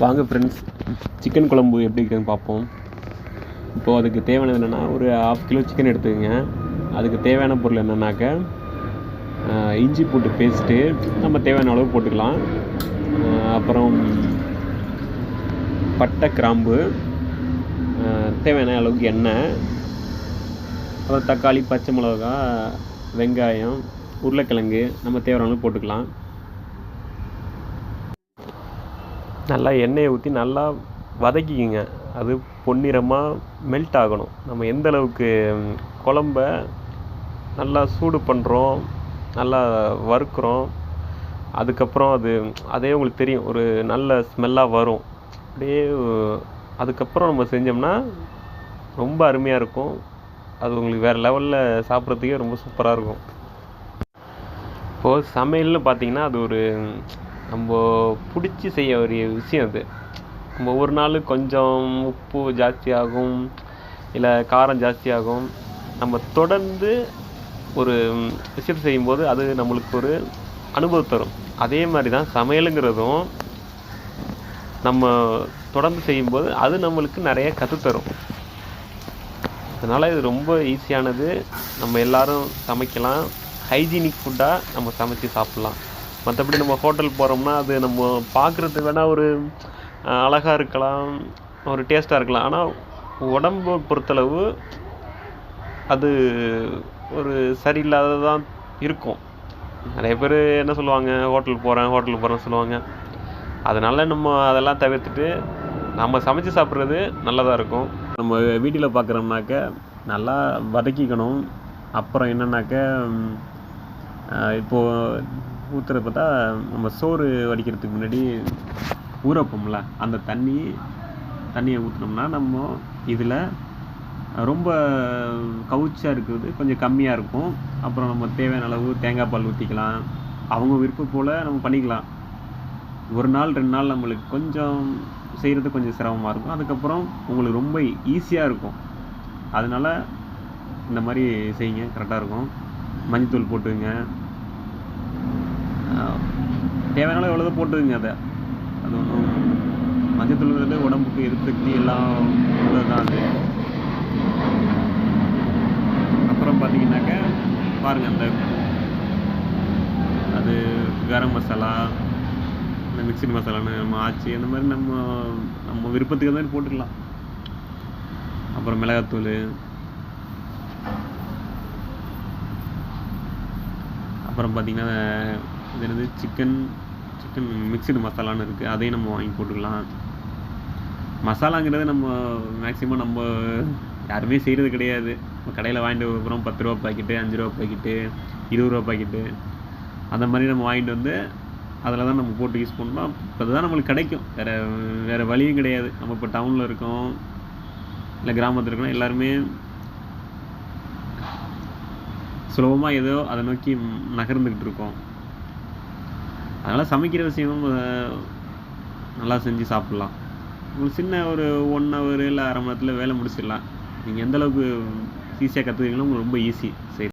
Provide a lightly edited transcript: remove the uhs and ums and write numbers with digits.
வாங்க friends, chicken குழம்பு எப்படி இருக்குதுன்னு பார்ப்போம். இப்போது அதுக்கு தேவையானது என்னென்னா, ஒரு 1/2 கிலோ சிக்கன் எடுத்துக்கங்க. அதுக்கு தேவையான பொருள் என்னென்னாக்க, இஞ்சி பூண்டு பேஸ்ட்டு நம்ம தேவையான அளவு போட்டுக்கலாம். அப்புறம் பட்டை, கிராம்பு, தேவையான அளவுக்கு எண்ணெய், அப்புறம் தக்காளி, பச்சை மிளகா, வெங்காயம், உருளைக்கிழங்கு நம்ம தேவையான அளவு போட்டுக்கலாம். நல்லா எண்ணெயை ஊற்றி நல்லா வதக்கிக்கிங்க. அது பொன்னிறமாக மெல்ட் ஆகணும். நம்ம எந்த அளவுக்கு குழம்ப நல்லா சூடு பண்ணுறோம், நல்லா வறுக்கிறோம், அதுக்கப்புறம் அதே உங்களுக்கு தெரியும், ஒரு நல்ல ஸ்மெல்லாக வரும். அப்படியே அதுக்கப்புறம் நம்ம செஞ்சோம்னா ரொம்ப அருமையாக இருக்கும். அது உங்களுக்கு வேறு லெவலில் சாப்பிட்றதுக்கே ரொம்ப சூப்பராக இருக்கும். இப்போது சமையல்னு பார்த்திங்கன்னா, அது ஒரு நம்ம பிடிச்சி செய்ய வேண்டிய விஷயம். அது நம்ம ஒரு நாள் கொஞ்சம் உப்பு ஜாஸ்தியாகும், இல்லை காரம் ஜாஸ்தியாகும். நம்ம தொடர்ந்து ஒரு விஷயத்தை செய்யும்போது அது நம்மளுக்கு ஒரு அனுபவம் தரும். அதே மாதிரி தான் சமையலுங்கிறதும் நம்ம தொடர்ந்து செய்யும்போது அது நம்மளுக்கு நிறைய கற்றுத்தரும். அதனால் இது ரொம்ப ஈஸியானது. நம்ம எல்லோரும் சமைக்கலாம். ஹைஜீனிக் ஃபுட்டாக நம்ம சமைச்சு சாப்பிட்லாம். மற்றபடி நம்ம ஹோட்டல் போகிறோம்னா அது நம்ம பார்க்குறதுக்கு வேணால் ஒரு அழகாக இருக்கலாம், ஒரு டேஸ்ட்டாக இருக்கலாம். ஆனால் உடம்பை பொறுத்தளவு அது ஒரு சரியில்லாததான் இருக்கும். நிறைய பேர் என்ன சொல்லுவாங்க, ஹோட்டலுக்கு போகிறேன்னு சொல்லுவாங்க. அதனால் நம்ம அதெல்லாம் தவிர்த்துட்டு நம்ம சமைச்சு சாப்பிட்றது நல்லதாக இருக்கும். நம்ம வீட்டில் பார்க்குறோம்னாக்க நல்லா வதக்கிக்கணும். அப்புறம் என்னென்னாக்க, இப்போது ஊற்றுறது பார்த்தா, நம்ம சோறு வடிக்கிறதுக்கு முன்னாடி ஊற வைப்போம்ல, அந்த தண்ணியை ஊற்றினோம்னா நம்ம இதில் ரொம்ப கவுச்சியாக இருக்கிறது கொஞ்சம் கம்மியாக இருக்கும். அப்புறம் நம்ம தேவையான அளவு தேங்காய் பால் ஊற்றிக்கலாம். அவங்க விருப்பம் போல் நம்ம பண்ணிக்கலாம். ஒரு நாள் 2 நாள் நம்மளுக்கு கொஞ்சம் செய்கிறது கொஞ்சம் சிரமமாக இருக்கும். அதுக்கப்புறம் உங்களுக்கு ரொம்ப ஈஸியாக இருக்கும். அதனால் இந்த மாதிரி செய்யுங்க, கரெக்டாக இருக்கும். மஞ்சத்தூள் போட்டுங்க, தேவையான அளவு எவ்வளோ போட்டுக்குங்க. அது ஒன்றும் மஞ்சத்தூள்ங்கிறது உடம்புக்கு எதிர்ப்பு சக்தி எல்லாம் உள்ளதான் அது. அப்புறம் பார்த்தீங்கன்னாக்க பாருங்கள், அது கரம் மசாலா, இந்த மிக்சட் மசாலான்னு நம்ம ஆச்சி, அந்த மாதிரி நம்ம விருப்பத்துக்கு மாதிரி போட்டுக்கலாம். அப்புறம் மிளகாத்தூள், அப்புறம் பார்த்திங்கன்னா இது என்னது, சிக்கன் மிக்சடு மசாலான்னு இருக்குது, அதையும் நம்ம வாங்கி போட்டுக்கலாம். மசாலாங்கிறது நம்ம மேக்ஸிமம் நம்ம யாருமே செய்கிறது கிடையாது. கடையில் வாங்கிட்டு அப்புறம் 10 ரூபா பாக்கெட்டு, 5 ரூபா பாக்கெட்டு, 20 ரூபா பாக்கெட்டு, அந்த மாதிரி நம்ம வாங்கிட்டு வந்து அதில் தான் நம்ம போட்டு யூஸ் பண்ணோம். அதுதான் நம்மளுக்கு கிடைக்கும். வேறு வழியும் கிடையாது. நம்ம இப்போ டவுனில் இருக்கோம், இல்லை கிராமத்தில் இருக்கோம், எல்லாருமே சுலபமாக ஏதோ அதை நோக்கி நகர்ந்துக்கிட்டு இருக்கோம். அதனால் சமைக்கிற விஷயம் நல்லா செஞ்சு சாப்பிட்லாம். உங்களுக்கு சின்ன ஒரு 1 ஹவர் இல்லை 1/2 மணி நேரத்தில் வேலை முடிச்சிடலாம். நீங்கள் எந்தளவுக்கு ஈஸியாக கற்றுக்கிறீங்களோ உங்களுக்கு ரொம்ப ஈஸி. சரி.